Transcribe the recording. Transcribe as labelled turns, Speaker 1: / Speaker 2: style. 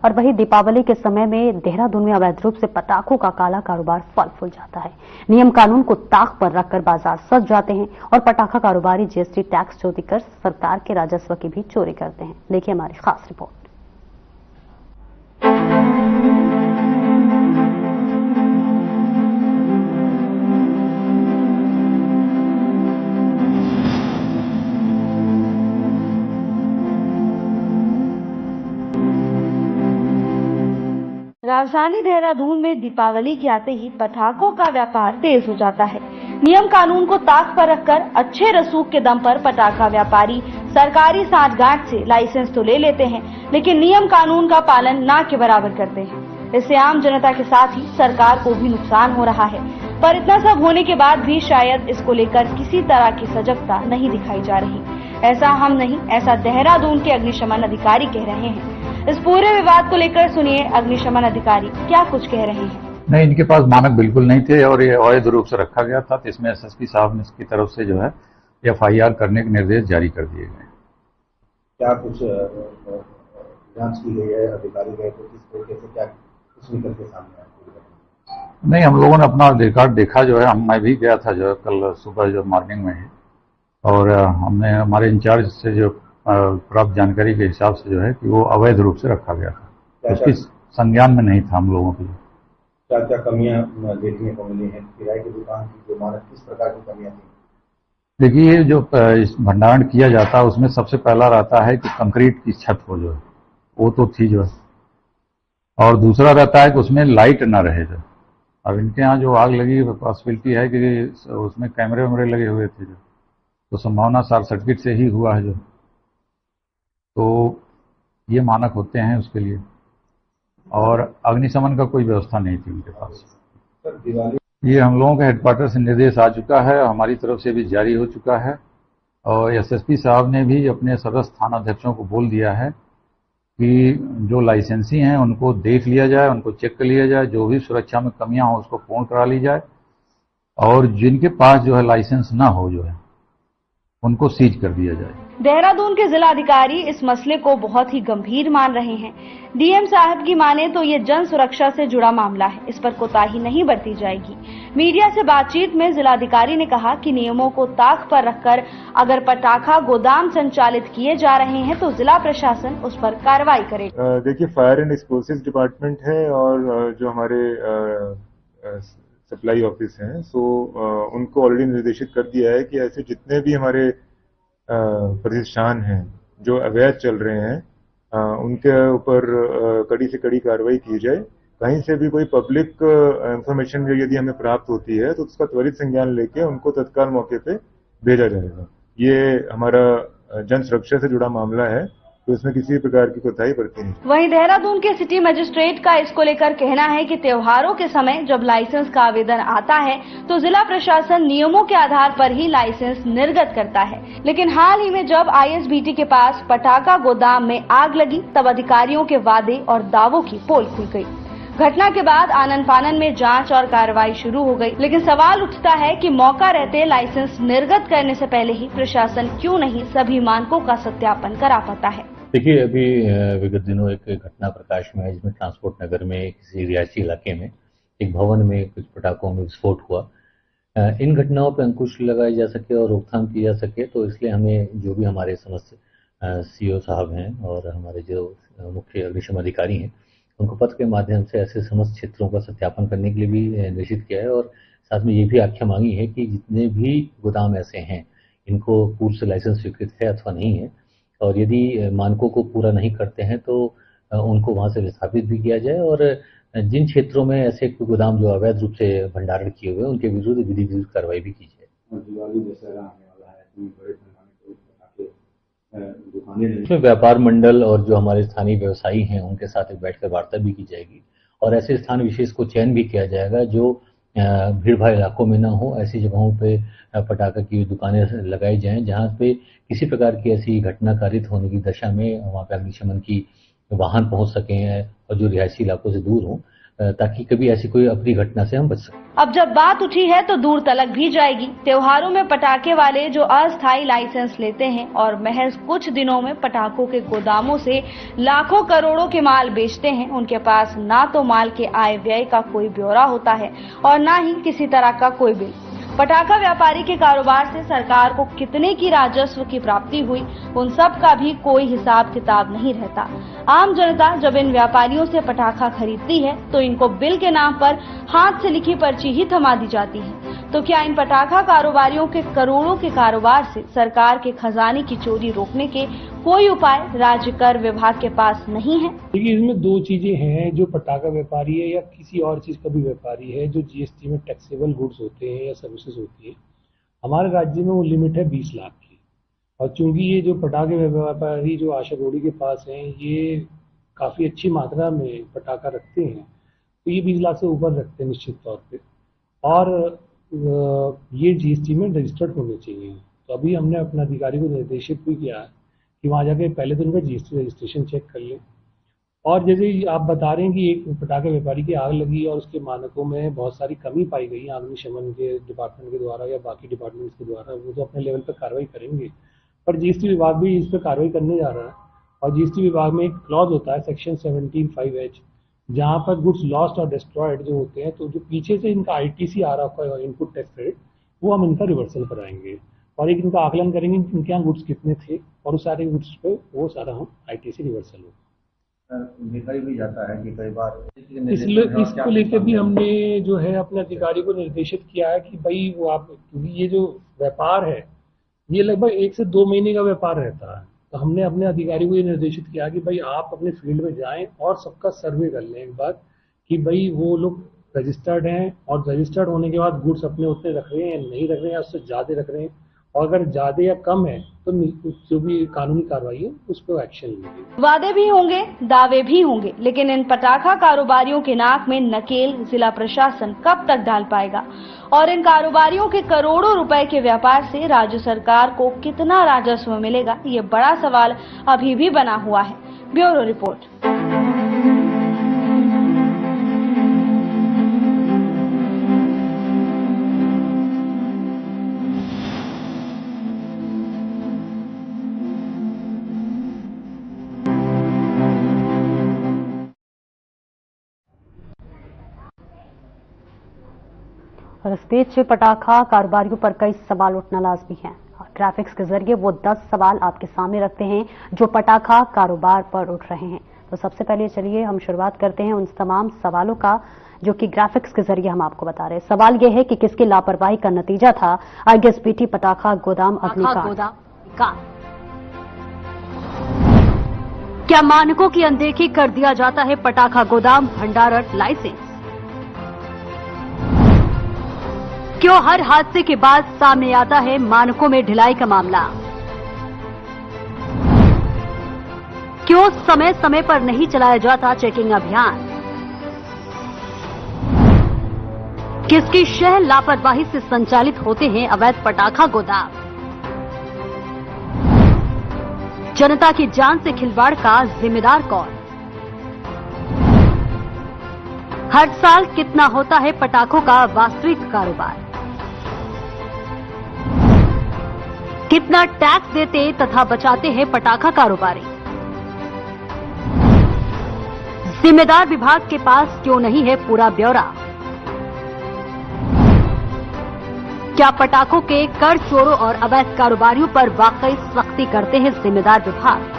Speaker 1: और वहीं दीपावली के समय में देहरादून में अवैध रूप से पटाखों का काला कारोबार फल फूल जाता है। नियम कानून को ताक पर रखकर बाजार सज जाते हैं और पटाखा कारोबारी जीएसटी टैक्स चोरी कर सरकार के राजस्व की भी चोरी करते हैं। देखिए हमारी खास रिपोर्ट।
Speaker 2: राजधानी देहरादून में दीपावली के आते ही पटाखों का व्यापार तेज हो जाता है। नियम कानून को ताक पर रखकर अच्छे रसूख के दम पर पटाखा व्यापारी सरकारी साठगांठ से लाइसेंस तो ले लेते हैं, लेकिन नियम कानून का पालन ना के बराबर करते हैं। इससे आम जनता के साथ ही सरकार को भी नुकसान हो रहा है। पर इतना सब होने के बाद भी शायद इसको लेकर किसी तरह की सजगता नहीं दिखाई जा रही। ऐसा हम नहीं, ऐसा देहरादून के अग्निशमन अधिकारी कह रहे हैं। इस पूरे विवाद को लेकर सुनिए अग्निशमन अधिकारी क्या कुछ कह रहे हैं।
Speaker 3: नहीं, इनके पास मानक बिल्कुल नहीं थे और ये अवैध रूप से रखा गया था, तो इसमें एसएसपी साहब ने इसकी तरफ से जो है एफआईआर करने के निर्देश जारी कर दिए गए।
Speaker 4: क्या कुछ जांच की गई है, अधिकारी गए तो किस तरीके से क्या कुछ निकल के सामने आया?
Speaker 3: नहीं, हम लोगों ने अपना रिकॉर्ड देखा जो है, मैं भी गया था जो है कल सुबह जो मॉर्निंग में है, और हमने हमारे इंचार्ज से जो प्राप्त जानकारी के हिसाब से जो है कि वो अवैध रूप से रखा गया था, उसकी संज्ञान में नहीं था हम लोगों की।
Speaker 4: क्या क्या कमियां देखने को मिली हैं किराए की दुकान की, जो मानक किस प्रकार की कमियां थी?
Speaker 3: देखिए, जो भंडारण किया जाता है उसमें सबसे पहला रहता है कि कंक्रीट की छत हो जो है वो तो थी जो है, और दूसरा रहता है कि उसमें लाइट ना रहे जो। अब इनके यहाँ जो आग लगी पॉसिबिलिटी है कि उसमें कैमरे वैमरे लगे हुए थे जो, तो संभावना शॉर्ट सर्किट से ही हुआ है जो, तो ये मानक होते हैं उसके लिए। और अग्निशमन का कोई व्यवस्था नहीं थी उनके पास। ये हम लोगों के हेडक्वार्टर से निर्देश आ चुका है, हमारी तरफ से भी जारी हो चुका है, और एसएसपी साहब ने भी अपने सदस्य थानाध्यक्षों को बोल दिया है कि जो लाइसेंसी हैं उनको देख लिया जाए, उनको चेक कर लिया जाए, जो भी सुरक्षा में कमियां हो उसको पूर्ण करा ली जाए, और जिनके पास जो है लाइसेंस ना हो जो है उनको सीज कर दिया जाए।
Speaker 2: देहरादून के जिलाधिकारी इस मसले को बहुत ही गंभीर मान रहे हैं। डीएम साहब की माने तो ये जन सुरक्षा से जुड़ा मामला है, इस पर कोताही नहीं बरती जाएगी। मीडिया से बातचीत में जिलाधिकारी ने कहा कि नियमों को ताक पर रखकर अगर पटाखा गोदाम संचालित किए जा रहे हैं तो जिला प्रशासन उस पर कार्रवाई करेगा।
Speaker 5: देखिए, फायर एंड एक्सप्लोसिव डिपार्टमेंट है और जो हमारे सप्लाई ऑफिस हैं, सो उनको ऑलरेडी निर्देशित कर दिया है कि ऐसे जितने भी हमारे प्रतिष्ठान हैं जो अवैध चल रहे हैं उनके ऊपर कड़ी से कड़ी कार्रवाई की जाए। कहीं से भी कोई पब्लिक इंफॉर्मेशन यदि हमें प्राप्त होती है तो उसका त्वरित संज्ञान लेके उनको तत्काल मौके पे भेजा जाएगा। ये हमारा जन सुरक्षा से जुड़ा मामला है, तो इसमें किसी प्रकार की कोताही बरती नहीं।
Speaker 2: वहीं देहरादून के सिटी मजिस्ट्रेट का इसको लेकर कहना है कि त्योहारों के समय जब लाइसेंस का आवेदन आता है तो जिला प्रशासन नियमों के आधार पर ही लाइसेंस निर्गत करता है, लेकिन हाल ही में जब आईएसबीटी के पास पटाखा गोदाम में आग लगी तब अधिकारियों के वादे और दावों की पोल खुल गई। घटना के बाद आनन फानन में जांच और कार्रवाई शुरू हो गई, लेकिन सवाल उठता है कि मौका रहते लाइसेंस निर्गत करने से पहले ही प्रशासन क्यों नहीं सभी मानकों का सत्यापन करा पाता है।
Speaker 6: देखिए, अभी विगत दिनों एक घटना प्रकाश में है जिसमें ट्रांसपोर्ट नगर में किसी रिहायशी इलाके में एक भवन में कुछ पटाखों में विस्फोट हुआ। इन घटनाओं पर अंकुश लगाई जा सके और रोकथाम की जा सके, तो इसलिए हमें जो भी हमारे समस्त सीओ साहब हैं और हमारे जो मुख्य अग्निशमन अधिकारी हैं उनको पत्र के माध्यम से ऐसे समस्त क्षेत्रों का सत्यापन करने के लिए भी निर्देशित किया है, और साथ में ये भी आख्या मांगी है कि जितने भी गोदाम ऐसे हैं इनको पूर्व से लाइसेंस स्वीकृत है अथवा नहीं है, और यदि मानकों को पूरा नहीं करते हैं तो उनको वहां से विस्थापित भी किया जाए, और जिन क्षेत्रों में ऐसे गोदाम जो अवैध रूप से भंडारण किए हुए हैं उनके विरुद्ध विधि विरुद्ध कार्रवाई भी की जाए।
Speaker 4: दिवाली दशहरा आने वाला है, बड़े दुकानें
Speaker 6: इसमें व्यापार मंडल और जो हमारे स्थानीय व्यवसायी हैं उनके साथ एक बैठकर वार्ता भी की जाएगी, और ऐसे स्थान विशेष को चयन भी किया जाएगा जो भीड़ भाड़ इलाकों में ना हो। ऐसी जगहों पे पटाखा की दुकानें लगाई जाएं जहां पे किसी प्रकार की ऐसी घटना कारित होने की दशा में वहां पे अग्निशमन की वाहन पहुंच सके हैं और जो रिहायशी इलाकों से दूर हों, ताकि कभी ऐसी कोई अप्रिय घटना से हम बच सकें।
Speaker 2: अब जब बात उठी है तो दूर तलक भी जाएगी। त्योहारों में पटाखे वाले जो अस्थायी लाइसेंस लेते हैं और महज कुछ दिनों में पटाखों के गोदामों से लाखों करोड़ों के माल बेचते हैं, उनके पास ना तो माल के आय व्यय का कोई ब्यौरा होता है और ना ही किसी तरह का कोई बिल। पटाखा व्यापारी के कारोबार से सरकार को कितने की राजस्व की प्राप्ति हुई, उन सब का भी कोई हिसाब किताब नहीं रहता। आम जनता जब इन व्यापारियों से पटाखा खरीदती है तो इनको बिल के नाम पर हाथ से लिखी पर्ची ही थमा दी जाती है। तो क्या इन पटाखा कारोबारियों के करोड़ों के कारोबार से सरकार के खजाने की चोरी रोकने के कोई उपाय राज्य कर विभाग के पास नहीं है?
Speaker 7: देखिए, इसमें दो चीजें हैं। जो पटाखा व्यापारी है या किसी और चीज का भी व्यापारी है, जो जीएसटी में टैक्सेबल गुड्स होते हैं या सर्विसेज होती है, हमारे राज्य में वो लिमिट है 20 लाख की। और चूंकि ये जो पटाखे व्यापारी जो आशा रोड़ी के पास हैं, ये काफी अच्छी मात्रा में पटाखा रखते हैं, तो ये 20 लाख से ऊपर रखते हैं निश्चित तौर पे, और ये जीएसटी में रजिस्टर्ड होने चाहिए। तो अभी हमने अपने अधिकारी को निर्देशित भी किया है कि वहाँ जाके पहले तो उनका जीएसटी रजिस्ट्रेशन चेक कर ले। और जैसे आप बता रहे हैं कि एक पटाखे व्यापारी की आग लगी और उसके मानकों में बहुत सारी कमी पाई गई अग्निशमन के डिपार्टमेंट के द्वारा या बाकी डिपार्टमेंट्स के द्वारा, वो तो अपने लेवल पर कार्रवाई करेंगे, पर जीएसटी विभाग भी इस पर कार्रवाई करने जा रहा है। और जीएसटी विभाग में एक क्लॉज होता है सेक्शन 17(5)H, जहाँ पर गुड्स लॉस्ट और डिस्ट्रॉयड जो होते हैं, तो जो पीछे से इनका आईटीसी आ रहा है इनपुट टैक्स क्रेडिट, वो हम इनका रिवर्सल कराएंगे और एक इनका आकलन करेंगे कि इनके यहाँ गुड्स कितने थे और उस सारे गुड्स पे वो सारा हम आईटीसी रिवर्सल होगा।
Speaker 4: देखा भी जाता है कि कई बार
Speaker 7: इसको लेकर भी हमने जो है अपने अधिकारी को निर्देशित किया है कि भाई वो आप, क्योंकि ये जो व्यापार है ये लगभग 1 से 2 महीने का व्यापार रहता है, तो हमने अपने अधिकारी को ये निर्देशित किया कि भाई आप अपने फील्ड में जाएं और सबका सर्वे कर लें एक बार कि भाई वो लोग रजिस्टर्ड हैं और रजिस्टर्ड होने के बाद गुड्स अपने उतने रख रहे हैं या नहीं रख रहे हैं या उससे ज़्यादा रख रहे हैं, और अगर ज्यादा या कम है तो जो भी कानूनी कार्रवाई है उस पर एक्शन लेंगे।
Speaker 2: वादे भी होंगे, दावे भी होंगे, लेकिन इन पटाखा कारोबारियों के नाक में नकेल जिला प्रशासन कब तक डाल पाएगा और इन कारोबारियों के करोड़ों रुपए के व्यापार से राज्य सरकार को कितना राजस्व मिलेगा, ये बड़ा सवाल अभी भी बना हुआ है। Bureau report.
Speaker 1: और इस बीच पटाखा कारोबारियों पर कई सवाल उठना लाजमी है। ग्राफिक्स के जरिए वो 10 सवाल आपके सामने रखते हैं जो पटाखा कारोबार पर उठ रहे हैं। तो सबसे पहले चलिए हम शुरुआत करते हैं उन तमाम सवालों का जो कि ग्राफिक्स के जरिए हम आपको बता रहे हैं। सवाल यह है कि किसकी लापरवाही का नतीजा था आईएसबीटी पटाखा गोदाम अग्निकांड? क्या मानकों की अनदेखी कर दिया जाता है पटाखा गोदाम भंडारण लाइसेंस? क्यों हर हादसे के बाद सामने आता है मानकों में ढिलाई का मामला? क्यों समय समय पर नहीं चलाया जाता चेकिंग अभियान? किसकी शह लापरवाही से संचालित होते हैं अवैध पटाखा गोदाम? जनता की जान से खिलवाड़ का जिम्मेदार कौन? हर साल कितना होता है पटाखों का वास्तविक कारोबार? कितना टैक्स देते तथा बचाते हैं पटाखा कारोबारी? जिम्मेदार विभाग के पास क्यों नहीं है पूरा ब्यौरा? क्या पटाखों के कर चोरों और अवैध कारोबारियों पर वाकई सख्ती करते हैं जिम्मेदार विभाग?